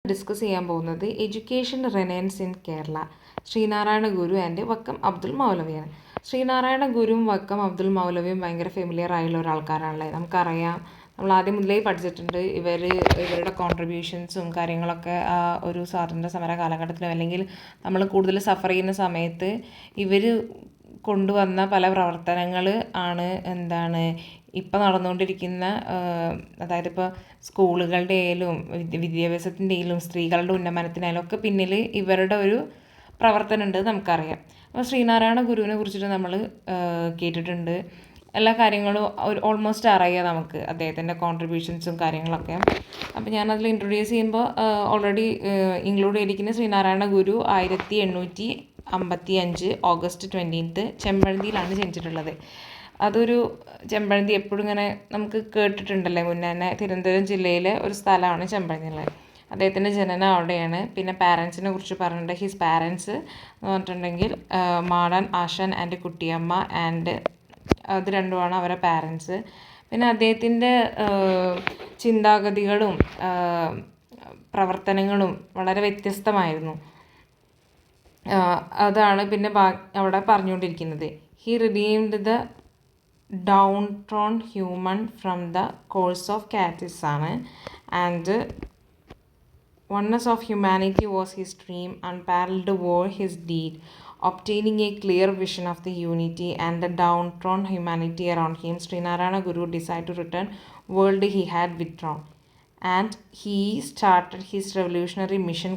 Discuss ചെയ്യാൻ പോകുന്നത് education renaissance in Kerala, Sreenarayana Guru and Vakkom Abdul മൗലവിയാണ്. ശ്രീനാരായണ ഗുരുവും വക്കം അബ്ദുൽ മൗലവിയും ഭയങ്കര ഫെമിലിയർ ആയുള്ള ഒരാൾക്കാരാണല്ലേ. നമുക്കറിയാം, നമ്മൾ ആദ്യം മുതലേ പഠിച്ചിട്ടുണ്ട് ഇവരുടെ കോൺട്രിബ്യൂഷൻസും കാര്യങ്ങളൊക്കെ ആ ഒരു സ്വാതന്ത്ര്യ സമര കാലഘട്ടത്തിലും അല്ലെങ്കിൽ നമ്മൾ കൂടുതൽ സഫർ ചെയ്യുന്ന സമയത്ത് ഇവർ കൊണ്ടുവന്ന പല പ്രവർത്തനങ്ങൾ ആണ് ഇപ്പം നടന്നുകൊണ്ടിരിക്കുന്ന, അതായത് ഇപ്പോൾ സ്കൂളുകളുടെ ആയാലും വിദ്യാഭ്യാസത്തിൻ്റെ ആയാലും സ്ത്രീകളുടെ ഉന്നമനത്തിനായാലും ഒക്കെ പിന്നിൽ ഇവരുടെ ഒരു പ്രവർത്തനമുണ്ട് നമുക്കറിയാം. അപ്പോൾ ശ്രീനാരായണ ഗുരുവിനെ കുറിച്ചിട്ട് നമ്മൾ കേട്ടിട്ടുണ്ട്, എല്ലാ കാര്യങ്ങളും ഓൾമോസ്റ്റ് അറിയാം നമുക്ക്, അദ്ദേഹത്തിൻ്റെ കോൺട്രിബ്യൂഷൻസും കാര്യങ്ങളൊക്കെ. അപ്പോൾ ഞാനതിൽ ഇൻട്രൊഡ്യൂസ് ചെയ്യുമ്പോൾ ഓൾറെഡി ഇൻക്ലൂഡ് ചെയ്തിരിക്കുന്ന ശ്രീനാരായണ ഗുരു 1855 ഓഗസ്റ്റ് 20 ചെമ്പഴന്തിയിലാണ് ജനിച്ചിട്ടുള്ളത്. അതൊരു ചെമ്പഴന്തി എപ്പോഴും ഇങ്ങനെ നമുക്ക് കേട്ടിട്ടുണ്ടല്ലേ മുന്നേ തന്നെ. തിരുവനന്തപുരം ജില്ലയിലെ ഒരു സ്ഥലമാണ് ചെമ്പഴന്തിയുള്ളത്. അദ്ദേഹത്തിൻ്റെ ജനനം അവിടെയാണ്. പിന്നെ പാരൻസിനെ കുറിച്ച് പറഞ്ഞിട്ടുണ്ട്. ഹിസ് പാരൻസ് എന്ന് പറഞ്ഞിട്ടുണ്ടെങ്കിൽ മാടൻ ആശാൻ ആൻഡ് കുട്ടിയമ്മ ആൻഡ് അത് രണ്ടുമാണ് അവരുടെ പാരൻസ്. പിന്നെ അദ്ദേഹത്തിൻ്റെ ചിന്താഗതികളും പ്രവർത്തനങ്ങളും വളരെ വ്യത്യസ്തമായിരുന്നു. അതാണ് പിന്നെ അവിടെ പറഞ്ഞുകൊണ്ടിരിക്കുന്നത്. He redeemed the downtrodden human from the course of castes ആണ്. And oneness of humanity was his dream, unparalleled were his deed, obtaining a clear vision of the unity and the downtrodden humanity around him. Srinarayana Guru decided to return world he had withdrawn, and he started his revolutionary mission.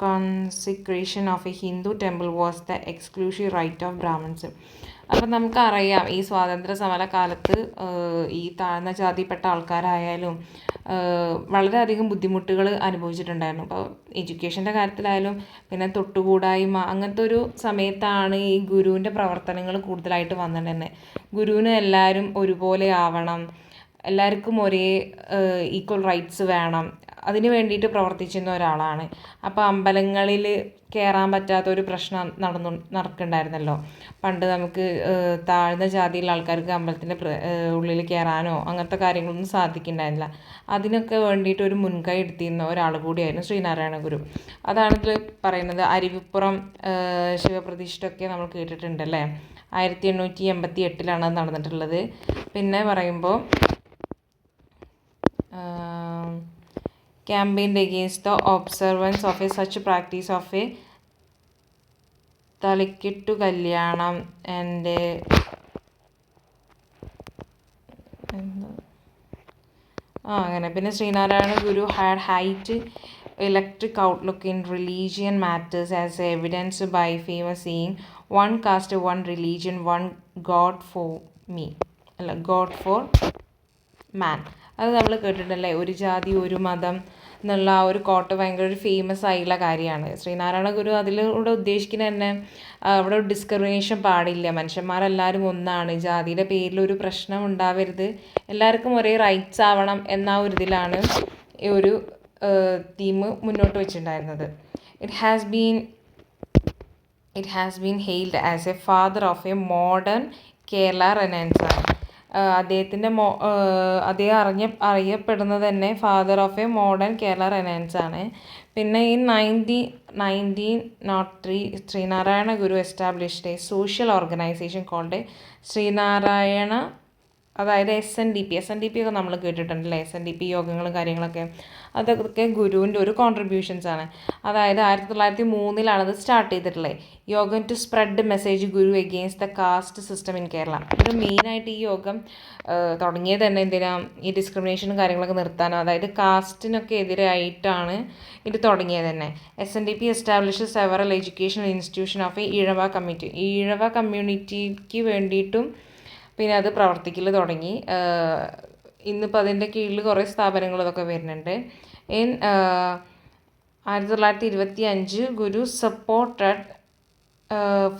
Consecration of a Hindu temple was the exclusive right of Brahmins. അപ്പം നമുക്കറിയാം, ഈ സ്വാതന്ത്ര്യ സമര കാലത്ത് ഈ താഴ്ന്ന ജാതിപ്പെട്ട ആൾക്കാരായാലും വളരെയധികം ബുദ്ധിമുട്ടുകൾ അനുഭവിച്ചിട്ടുണ്ടായിരുന്നു. അപ്പോൾ എഡ്യൂക്കേഷൻ്റെ കാര്യത്തിലായാലും പിന്നെ തൊട്ടുകൂടായ്മ അങ്ങനത്തെ ഒരു സമയത്താണ് ഈ ഗുരുവിൻ്റെ പ്രവർത്തനങ്ങൾ കൂടുതലായിട്ട് വന്നിട്ടുള്ളത്. ഗുരുവിന് എല്ലാവരും ഒരുപോലെ ആവണം, എല്ലാവർക്കും ഒരേ ഈക്വൽ റൈറ്റ്സ് വേണം, അതിന് വേണ്ടിയിട്ട് പ്രവർത്തിച്ചിരുന്ന ഒരാളാണ്. അപ്പോൾ അമ്പലങ്ങളിൽ കയറാൻ പറ്റാത്തൊരു പ്രശ്നം നടക്കുന്നുണ്ടായിരുന്നല്ലോ പണ്ട്. നമുക്ക് താഴ്ന്ന ജാതിയിലുള്ള ആൾക്കാർക്ക് അമ്പലത്തിൻ്റെ ഉള്ളിൽ കയറാനോ അങ്ങനത്തെ കാര്യങ്ങളൊന്നും സാധിക്കുന്നുണ്ടായിരുന്നില്ല. അതിനൊക്കെ വേണ്ടിയിട്ട് ഒരു മുൻകൈ എടുത്തിരുന്ന ഒരാൾ കൂടിയായിരുന്നു ശ്രീനാരായണ ഗുരു. അതാണ് ഇതിൽ പറയുന്നത്. അരുവിപ്പുറം ശിവപ്രതിഷ്ഠയൊക്കെ നമ്മൾ കേട്ടിട്ടുണ്ടല്ലേ. 1888 അത് നടന്നിട്ടുള്ളത്. പിന്നെ പറയുമ്പോൾ campaigned against the observance of such practice of a തളിക്കെട്ടു കല്യാണം ആൻഡ് അങ്ങനെ. പിന്നെ Sreenarayana Guru had height electric outlook in religion matters as evidence by famous seeing one caste one religion one god for for man. അത് നമ്മൾ കേട്ടിട്ടുണ്ടല്ലേ, ഒരു ജാതി ഒരു മതം എന്നുള്ള ആ ഒരു കോട്ട് ഭയങ്കര ഒരു ഫേമസ് ആയിട്ടുള്ള കാര്യമാണ്. ശ്രീനാരായണ ഗുരു അതിലൂടെ ഉദ്ദേശിക്കുന്നത് തന്നെ അവിടെ ഡിസ്ക്രിമിനേഷൻ പാടില്ല, മനുഷ്യന്മാരെല്ലാവരും ഒന്നാണ്, ജാതിയുടെ പേരിൽ ഒരു പ്രശ്നം ഉണ്ടാവരുത്, എല്ലാവർക്കും ഒരേ റൈറ്റ്സ് ആവണം എന്ന ഒരു ഇതിലാണ് ഈ ഒരു തീം മുന്നോട്ട് വെച്ചിട്ടുണ്ടായിരുന്നത്. It has been hailed as a father of a modern Kerala റെനൻസാണ്. അദ്ദേഹത്തിൻ്റെ അദ്ദേഹം അറിയപ്പെടുന്നത് തന്നെ father of a modern Kerala renaissance ആണ്. പിന്നെ ഈ 1903 Sreenarayana Guru established a social organization called Sreenarayana, അതായത് SNDP ഒക്കെ നമ്മൾ കേട്ടിട്ടുണ്ടല്ലേ. SNDP യോഗങ്ങളും കാര്യങ്ങളൊക്കെ അതൊക്കെ ഗുരുവിൻ്റെ ഒരു കോൺട്രിബ്യൂഷൻസ് ആണ്. അതായത് 1903 അത് സ്റ്റാർട്ട് ചെയ്തിട്ടുള്ളത്. Yogam to spread message Guru against the caste system in Kerala. ഇത് മെയിനായിട്ട് ഈ യോഗം തുടങ്ങിയത് തന്നെ ഈ ഡിസ്ക്രിമിനേഷനും കാര്യങ്ങളൊക്കെ നിർത്താനോ, അതായത് കാസ്റ്റിനൊക്കെ എതിരായിട്ടാണ് ഇത് തുടങ്ങിയത് തന്നെ. SNDP establish several educational institution of Ezhava community. Ezhava കമ്മ്യൂണിറ്റിക്ക് വേണ്ടിയിട്ടും പിന്നെ അത് പ്രവർത്തിക്കൽ തുടങ്ങി. ഇന്നിപ്പോൾ അതിൻ്റെ കീഴിൽ കുറേ സ്ഥാപനങ്ങൾ ഇതൊക്കെ വരുന്നുണ്ട്. 1925 Guru supported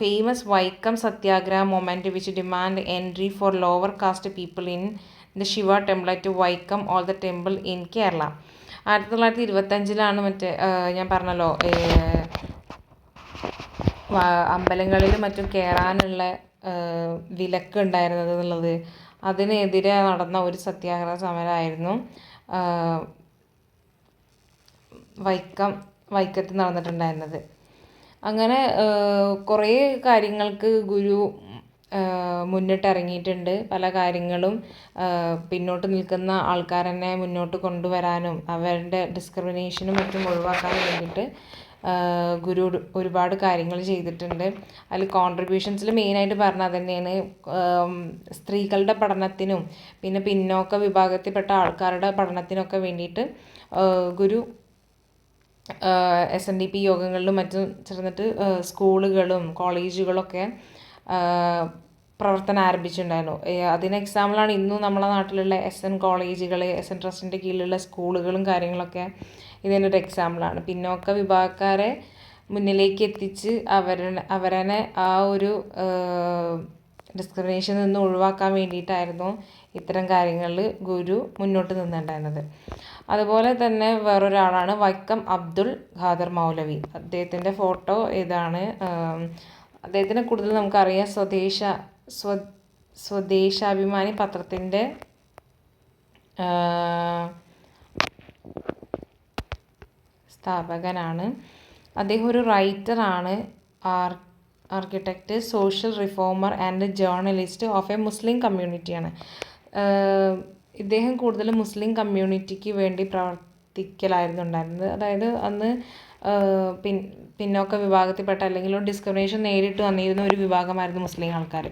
famous Vaikom Satyagraha movement which demand entry for lower caste people in the Shiva temple at Vaikom all the temple in Kerala. 1925 മറ്റേ ഞാൻ പറഞ്ഞല്ലോ അമ്പലങ്ങളിൽ മറ്റും കയറാനുള്ള വിലക്ക് ഉണ്ടായിരുന്നത് എന്നുള്ളത്. അതിനെതിരെ നടന്ന ഒരു സത്യാഗ്രഹ സമരമായിരുന്നു വൈക്കത്ത് നടന്നിട്ടുണ്ടായിരുന്നത്. അങ്ങനെ കുറേ കാര്യങ്ങൾക്ക് ഗുരു മുന്നിട്ടിറങ്ങിയിട്ടുണ്ട്. പല കാര്യങ്ങളും പിന്നോട്ട് നിൽക്കുന്ന ആൾക്കാരെന്നെ മുന്നോട്ട് കൊണ്ടുവരാനും അവരുടെ ഡിസ്ക്രിമിനേഷനും മറ്റും ഒഴിവാക്കാൻ വേണ്ടിയിട്ട് ഗുരു ഒരുപാട് കാര്യങ്ങൾ ചെയ്തിട്ടുണ്ട്. അതിൽ കോൺട്രിബ്യൂഷൻസിൽ മെയിനായിട്ട് പറഞ്ഞാൽ തന്നെയാണ് സ്ത്രീകളുടെ പഠനത്തിനും പിന്നെ പിന്നോക്ക വിഭാഗത്തിൽപ്പെട്ട ആൾക്കാരുടെ പഠനത്തിനൊക്കെ വേണ്ടിയിട്ട് ഗുരു SNDP യോഗങ്ങളിലും മറ്റും ചേർന്നിട്ട് സ്കൂളുകളും കോളേജുകളൊക്കെ പ്രവർത്തനം ആരംഭിച്ചിട്ടുണ്ടായിരുന്നു. അതിന് എക്സാമ്പിളാണ് ഇന്നും നമ്മളെ നാട്ടിലുള്ള SN കോളേജുകൾ, SN ട്രസ്റ്റിൻ്റെ കീഴിലുള്ള സ്കൂളുകളും കാര്യങ്ങളൊക്കെ ഇതിനൊരു എക്സാമ്പിളാണ്. പിന്നോക്ക വിഭാഗക്കാരെ മുന്നിലേക്ക് എത്തിച്ച് അവരെ ആ ഒരു ഡിസ്ക്രിമിനേഷനിൽ നിന്ന് ഒഴിവാക്കാൻ വേണ്ടിയിട്ടായിരുന്നു ഇത്തരം കാര്യങ്ങളിൽ ഗുരു മുന്നോട്ട് നിന്നിട്ടുണ്ടായിരുന്നത്. അതുപോലെ തന്നെ വേറൊരാളാണ് വൈക്കം അബ്ദുൽ ഖാദർ മൗലവി. അദ്ദേഹത്തിൻ്റെ ഫോട്ടോ ഇതാണ്. അദ്ദേഹത്തിനെ കൂടുതൽ നമുക്കറിയാം സ്വദേശാഭിമാനി പത്രത്തിൻ്റെ സ്ഥാപകനാണ്. അദ്ദേഹം ഒരു റൈറ്ററാണ്, architect, social reformer and journalist of a Muslim കമ്മ്യൂണിറ്റിയാണ്. ഇദ്ദേഹം കൂടുതലും മുസ്ലിം കമ്മ്യൂണിറ്റിക്ക് വേണ്ടി പ്രവർത്തിക്കലായിരുന്നു ഉണ്ടായിരുന്നത്. അതായത് അന്ന് പിന്നോക്ക വിഭാഗത്തിൽപ്പെട്ട അല്ലെങ്കിൽ ഡിസ്ക്രിമിനേഷൻ നേരിട്ട് വന്നിരുന്ന ഒരു വിഭാഗമായിരുന്നു മുസ്ലിം ആൾക്കാർ.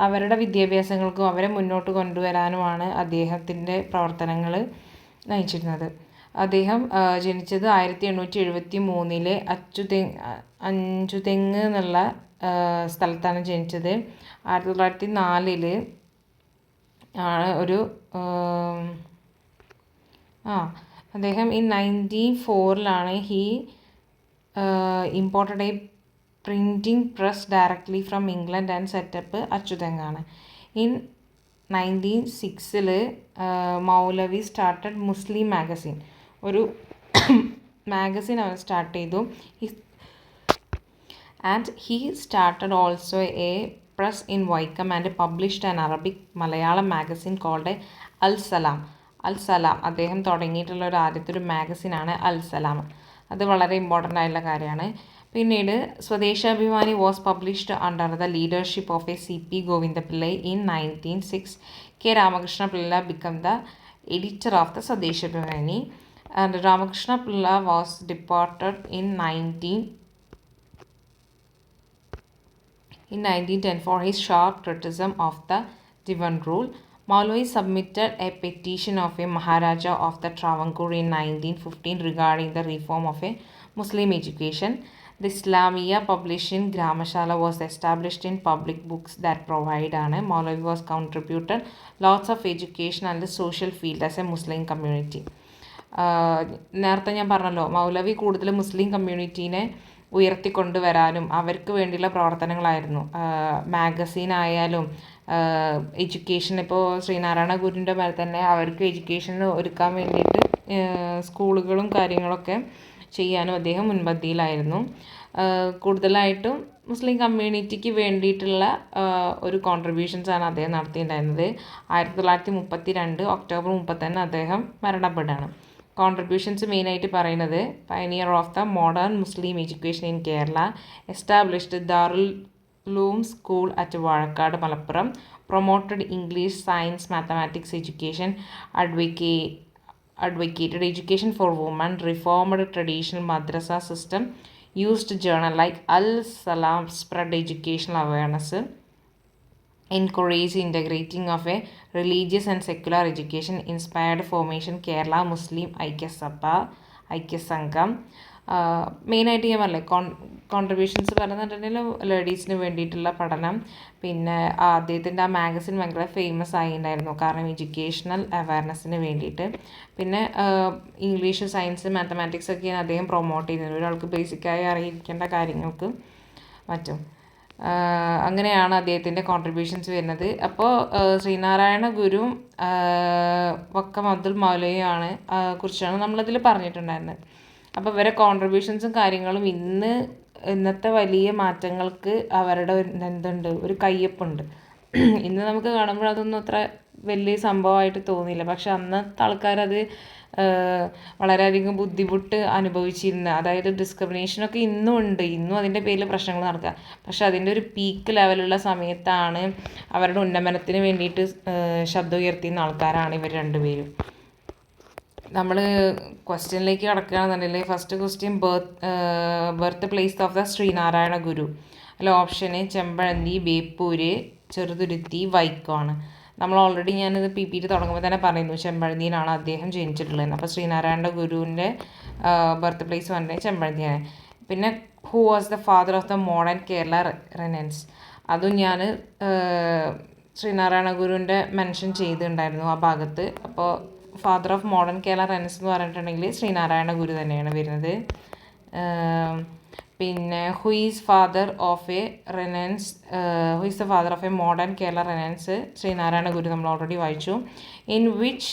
അവരുടെ വിദ്യാഭ്യാസങ്ങൾക്കും അവരെ മുന്നോട്ട് കൊണ്ടുവരാനുമാണ് അദ്ദേഹത്തിൻ്റെ പ്രവർത്തനങ്ങൾ നയിച്ചിരുന്നത്. അദ്ദേഹം ജനിച്ചത് 1873 അഞ്ചുതെങ്ങ് എന്നുള്ള സ്ഥലത്താണ് ജനിച്ചത്. 1904 ആണ് അദ്ദേഹം 1904 he imported a printing press directly from England and set up അച്ചുതെങ്ങാണ്. In 1906 Moulavi started Muslim magazine, ഒരു മാഗസിൻ അവൻ സ്റ്റാർട്ട് ചെയ്തു. And he started also a press in Vaikom and published an Arabic Malayalam magazine called Al Salam. അദ്ദേഹം തുടങ്ങിയിട്ടുള്ള ആദ്യത്തെ ഒരു മാഗസിനാണ് അൽ സലാം. അത് വളരെ ഇമ്പോർട്ടൻ്റ് ആയിട്ടുള്ള കാര്യമാണ്. പിന്നീട് Swadeshabhimani was published under the leadership of a CP Govindapillai in 1906. K. Ramakrishna Pilla became the editor of the Swadeshabhimani, and Ramakrishna Pilla was deported in 1910 for his sharp criticism of the Divan rule. Maulavi submitted a petition of a Maharaja of the Travancore in 1915 regarding the reform of a Muslim education. The Islamia publishing Gramashala was established in public books that provide Maulavi was contributed lots of education and the social field as a Muslim community. നേരത്തെ ഞാൻ പറഞ്ഞല്ലോ, മൗലവി കൂടുതൽ മുസ്ലിം കമ്മ്യൂണിറ്റീനെ ഉയർത്തിക്കൊണ്ടുവരാനും അവർക്ക് വേണ്ടിയുള്ള പ്രവർത്തനങ്ങളായിരുന്നു. മാഗസീനായാലും education, ഇപ്പോൾ ശ്രീനാരായണ ഗുരുവിൻ്റെ മേലെ തന്നെ അവർക്ക് എഡ്യൂക്കേഷൻ ഒരുക്കാൻ വേണ്ടിയിട്ട് സ്കൂളുകളും കാര്യങ്ങളൊക്കെ ചെയ്യാനും അദ്ദേഹം മുൻപന്തിയിലായിരുന്നു. കൂടുതലായിട്ടും മുസ്ലിം കമ്മ്യൂണിറ്റിക്ക് വേണ്ടിയിട്ടുള്ള ഒരു കോൺട്രിബ്യൂഷൻസാണ് അദ്ദേഹം നടത്തിയിട്ടുണ്ടായിരുന്നത്. 1932 ഒക്ടോബർ 30 അദ്ദേഹം മരണപ്പെടുകയാണ്. കോൺട്രിബ്യൂഷൻസ് മെയിനായിട്ട് പറയുന്നത് pioneer of the modern Muslim education in Kerala, established Darul Uloom school at Vazhakkad Malappuram, promoted English, science, mathematics education, advocated education for women, reformed traditional madrasa system, used journal like Al Salam, spread educational awareness, encouraged integrating of a religious and secular education, inspired formation Kerala Muslim Aikya Sangham. മെയിനായിട്ട് ഞാൻ പറഞ്ഞില്ലേ contributions പറഞ്ഞിട്ടുണ്ടെങ്കിൽ ലേഡീസിന് വേണ്ടിയിട്ടുള്ള പഠനം. പിന്നെ അദ്ദേഹത്തിൻ്റെ ആ മാഗസിൻ ഭയങ്കര ഫേമസ് ആയിട്ടുണ്ടായിരുന്നു, കാരണം എഡ്യൂക്കേഷണൽ അവയർനെസ്സിന് വേണ്ടിയിട്ട്. പിന്നെ ഇംഗ്ലീഷ്, സയൻസ്, മാത്തമാറ്റിക്സ് ഒക്കെയാണ് അദ്ദേഹം പ്രൊമോട്ട് ചെയ്യുന്നത്, ഒരാൾക്ക് ബേസിക്കായി അറിയിക്കേണ്ട കാര്യങ്ങൾക്ക് മറ്റും. അങ്ങനെയാണ് അദ്ദേഹത്തിൻ്റെ കോൺട്രിബ്യൂഷൻസ് വരുന്നത്. അപ്പോൾ ശ്രീനാരായണ ഗുരു വക്കം അബ്ദുൽ മൗലവിയാണ് കുറിച്ചാണ് നമ്മളതിൽ പറഞ്ഞിട്ടുണ്ടായിരുന്നത്. അപ്പോൾ ഇവരെ കോൺട്രിബ്യൂഷൻസും കാര്യങ്ങളും ഇന്നത്തെ വലിയ മാറ്റങ്ങൾക്ക് അവരുടെ ഒരു കയ്യൊപ്പുണ്ട്. ഇന്ന് നമുക്ക് കാണുമ്പോൾ അതൊന്നും അത്ര വലിയ സംഭവമായിട്ട് തോന്നിയില്ല, പക്ഷെ അന്നത്തെ ആൾക്കാരത് വളരെയധികം ബുദ്ധിമുട്ട് അനുഭവിച്ചിരുന്ന, അതായത് ഡിസ്ക്രിമിനേഷനൊക്കെ ഇന്നും ഉണ്ട്, ഇന്നും അതിൻ്റെ പേരിൽ പ്രശ്നങ്ങൾ നടക്കുക. പക്ഷെ അതിൻ്റെ ഒരു പീക്ക് ലെവലുള്ള സമയത്താണ് അവരുടെ ഉന്നമനത്തിന് വേണ്ടിയിട്ട് ശബ്ദം ഉയർത്തിയ ആൾക്കാരാണ് ഇവർ രണ്ടുപേരും. നമ്മൾ ക്വസ്റ്റ്യനിലേക്ക് കിടക്കുകയാണെന്നുണ്ടെങ്കിൽ first question birth place of the Sreenarayana Guru. അല്ല ഓപ്ഷന് ചെമ്പഴന്തി, ബേപ്പൂര്, ചെറുതുരുത്തി, വൈക്കമാണ്. നമ്മൾ ഓൾറെഡി ഞാനിത് PPT തുടങ്ങുമ്പോൾ തന്നെ പറയുന്നു ചെമ്പഴന്തിയിലാണ് അദ്ദേഹം ജനിച്ചിട്ടുള്ളത്. അപ്പോൾ ശ്രീനാരായണ ഗുരുവിൻ്റെ ബർത്ത് പ്ലേസ് പറഞ്ഞത് ചെമ്പഴന്തിയാണ്. പിന്നെ who was the father of the modern Kerala renaissance, അതും ഞാൻ ശ്രീനാരായണ ഗുരുവിൻ്റെ മെൻഷൻ ചെയ്തിട്ടുണ്ടായിരുന്നു ആ ഭാഗത്ത്. അപ്പോൾ father of modern Kerala renaissance എന്ന് പറഞ്ഞിട്ടുണ്ടെങ്കിൽ ശ്രീനാരായണ ഗുരു തന്നെയാണ് വരുന്നത്. പിന്നെ who is father of a renaissance, who is the father of a modern Kerala renaissance, Sreenarayana Guru നമ്മൾ ഓൾറെഡി വായിച്ചു. In which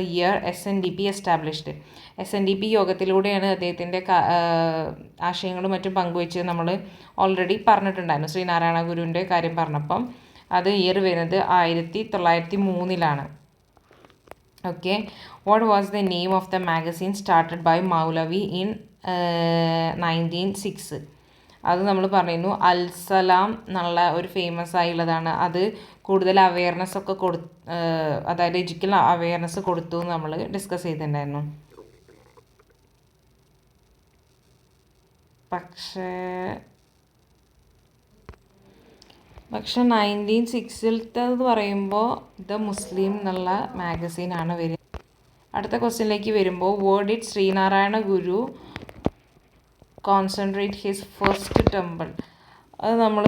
year SNDP established, SNDP യോഗത്തിലൂടെയാണ് അദ്ദേഹത്തിൻ്റെ ആശയങ്ങളും മറ്റും പങ്കുവെച്ച് നമ്മൾ ഓൾറെഡി പറഞ്ഞിട്ടുണ്ടായിരുന്നു ശ്രീനാരായണ ഗുരുവിൻ്റെ കാര്യം പറഞ്ഞപ്പം. അത് ഇയർ വരുന്നത് 1903 okay. What was the name of the magazine started by Moulavi in 1906? അത് നമ്മൾ പറയുന്നു അൽസലാം എന്നുള്ള ഒരു ഫേമസ് ആയുള്ളതാണ്. അത് കൂടുതൽ അവെയർനെസ് ഒക്കെ അതായത് എഡ്യൂക്കൽ അവെയർനെസ് കൊടുത്തു എന്ന് നമ്മൾ ഡിസ്കസ് ചെയ്തിട്ടുണ്ടായിരുന്നു. പക്ഷേ 1906 പറയുമ്പോൾ ദ മുസ്ലിം എന്നുള്ള മാഗസീനാണ് വരിക. അടുത്ത ക്വസ്റ്റ്യനിലേക്ക് വരുമ്പോൾ where did Sreenarayana Guru concentrate his first temple? അത് നമ്മൾ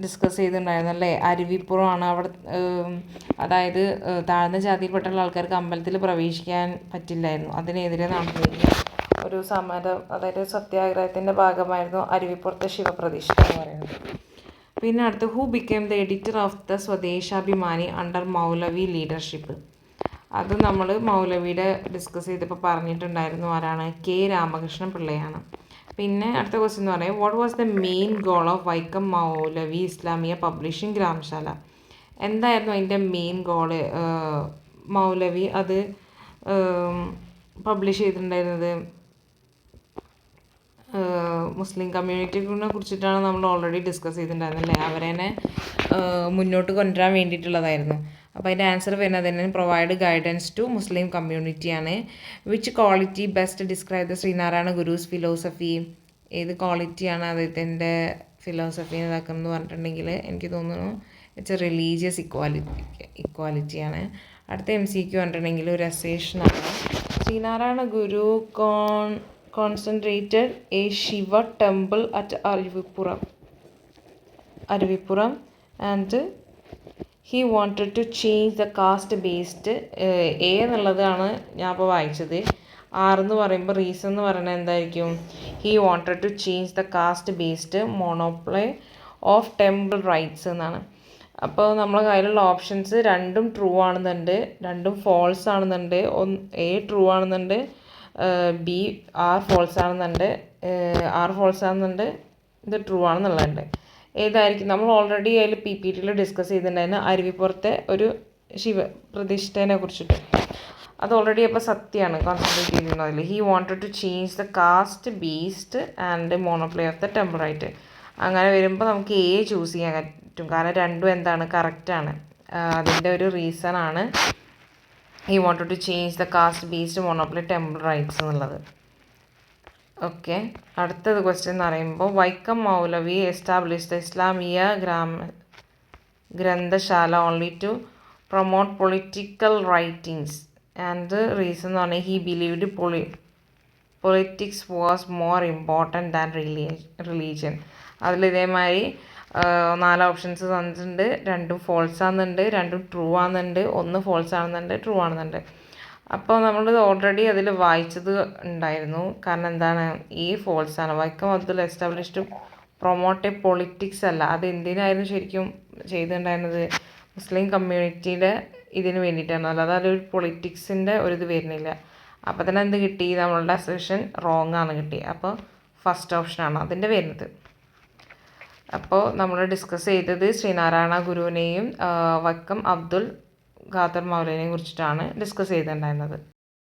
ഡിസ്കസ് ചെയ്തിട്ടുണ്ടായിരുന്നു അല്ലേ. അരുവിപ്പുറമാണ് അവിടെ. അതായത് താഴ്ന്ന ജാതിയിൽപ്പെട്ടുള്ള ആൾക്കാർക്ക് അമ്പലത്തിൽ പ്രവേശിക്കാൻ പറ്റില്ലായിരുന്നു. അതിനെതിരെ നടന്നിരുന്ന ഒരു സമരം, അതായത് സത്യാഗ്രഹത്തിൻ്റെ ഭാഗമായിരുന്നു അരുവിപ്പുറത്തെ ശിവപ്രതിഷ്ഠ എന്ന് പറയുന്നത്. പിന്നെ അടുത്ത് who became the editor of the Swadeshabhimani under Moulavi leadership? അത് നമ്മൾ മൗലവിയുടെ ഡിസ്കസ് ചെയ്തപ്പോൾ പറഞ്ഞിട്ടുണ്ടായിരുന്നു. ആരാണ്? K. രാമകൃഷ്ണ പിള്ളയാണ്. പിന്നെ അടുത്ത ക്വസ്റ്റ്യൻ എന്ന് പറയുന്നത് what was the main goal of Vaikom Moulavi Islamia publishing ഗ്രാമശാല? എന്തായിരുന്നു അതിൻ്റെ മെയിൻ ഗോള്? മൗലവി അത് പബ്ലിഷ് ചെയ്തിട്ടുണ്ടായിരുന്നത് മുസ്ലിം കമ്മ്യൂണിറ്റിനെ കുറിച്ചിട്ടാണ് നമ്മൾ ഓൾറെഡി ഡിസ്കസ് ചെയ്തിട്ടുണ്ടായിരുന്നല്ലേ. അവരെ മുന്നോട്ട് കൊണ്ടുവരാൻ വേണ്ടിയിട്ടുള്ളതായിരുന്നു. അപ്പോൾ അതിൻ്റെ ആൻസർ വരുന്നത് തന്നെ പ്രൊവൈഡ് ഗൈഡൻസ് ടു മുസ്ലിം കമ്മ്യൂണിറ്റിയാണ്. Which quality best describe the Sreenarayana Guru's philosophy? ഏത് ക്വാളിറ്റിയാണ് അദ്ദേഹത്തിൻ്റെ ഫിലോസഫി ഇതാക്കുന്നത് പറഞ്ഞിട്ടുണ്ടെങ്കിൽ എനിക്ക് തോന്നുന്നു ഇറ്റ്സ് എ റിലീജിയസ് ഇക്വാലിറ്റിയാണ്. അടുത്ത MCQ പറഞ്ഞിട്ടുണ്ടെങ്കിൽ ഒരു അസേഷനാണ്. Sreenarayana Guru concentrated a Shiva temple at Aruvippuram and he wanted to change the caste based. A എന്നുള്ളതാണ് ഞാൻ ഇപ്പോൾ വായിച്ചത്. എന്ന് പറയുമ്പോൾ റീസൺ എന്ന് പറയുന്നത് എന്തായിരിക്കും? He wanted to change the caste based monopoly of temple rights എന്നാണ്. അപ്പോൾ നമ്മളെ കയ്യിലുള്ള ഓപ്ഷൻസ് രണ്ടും ട്രൂ ആണെന്നുണ്ട്, രണ്ടും ഫോൾസ് ആണെന്നുണ്ട്. A ട്രൂ ആണെന്നുണ്ട്, B ഫോൾസ് ആണെന്നുണ്ട്, ഫോൾസ് ആണെന്നുണ്ട്, ഇത് ട്രൂ ആണെന്നുള്ളതുണ്ട്. ഏതായിരിക്കും? നമ്മൾ ഓൾറെഡി അതിൽ PPTയിൽ ഡിസ്കസ് ചെയ്തിട്ടുണ്ടായിരുന്നു അരുവിപ്പുറത്തെ ഒരു ശിവപ്രതിഷ്ഠേനെ കുറിച്ചിട്ട്. അത് ഓൾറെഡി അപ്പോൾ സത്യമാണ് കോൺസെൻട്രേറ്റ് ചെയ്തിരുന്നതിൽ. He wanted to change the caste based and monopoly of the temple right. അങ്ങനെ വരുമ്പോൾ നമുക്ക് A ചൂസ് ചെയ്യാൻ പറ്റും, കാരണം രണ്ടും എന്താണ്? കറക്റ്റാണ്. അതിൻ്റെ ഒരു റീസൺ ആണ് he wanted to change the caste based monopoly temple rights എന്നുള്ളത്. ഓക്കെ. അടുത്തത് ക്വസ്റ്റ്യൻ എന്ന് പറയുമ്പോൾ Vaikom Moulavi establish the Islamia Granthashala only to promote political writings and reason എന്ന് പറഞ്ഞാൽ he believed politics was more important than religion. അതിൽ ഇതേമാതിരി 4 ഓപ്ഷൻസ് തന്നിട്ടുണ്ട്. രണ്ടും ഫോൾസ് ആണെന്നുണ്ട്, രണ്ടും ട്രൂ ആണെന്നുണ്ട്, ഒന്ന് ഫോൾസ് ആണെന്നുണ്ട്, ട്രൂ ആണെന്നുണ്ട്. അപ്പോൾ നമ്മൾ ഓൾറെഡി അതിൽ വായിച്ചത് ഉണ്ടായിരുന്നു. കാരണം എന്താണ്? ഈ ഫോൾസ് ആണ്. Vaikom Abdul established promote A politics അല്ല. അത് എന്തിനായിരുന്നു ശരിക്കും ചെയ്തിട്ടുണ്ടായിരുന്നത്? മുസ്ലിം കമ്മ്യൂണിറ്റിയുടെ ഇതിന് വേണ്ടിയിട്ടാണ്, അല്ലാതെ അതൊരു പൊളിറ്റിക്സിൻ്റെ ഒരിത് വരുന്നില്ല. അപ്പോൾ തന്നെ എന്ത് കിട്ടി? നമ്മളുടെ അസെഷൻ റോങ് ആണ് കിട്ടി. അപ്പോൾ ഫസ്റ്റ് ഓപ്ഷനാണ് അതിൻ്റെ വരുന്നത്. അപ്പോൾ നമ്മൾ ഡിസ്കസ് ചെയ്തത് ശ്രീനാരായണ ഗുരുവിനെയും വൈക്കം അബ്ദുൽ ഖാദർ മൗലവിനെയും കുറിച്ചിട്ടാണ് ഡിസ്കസ് ചെയ്തിട്ടുണ്ടായിരുന്നത്.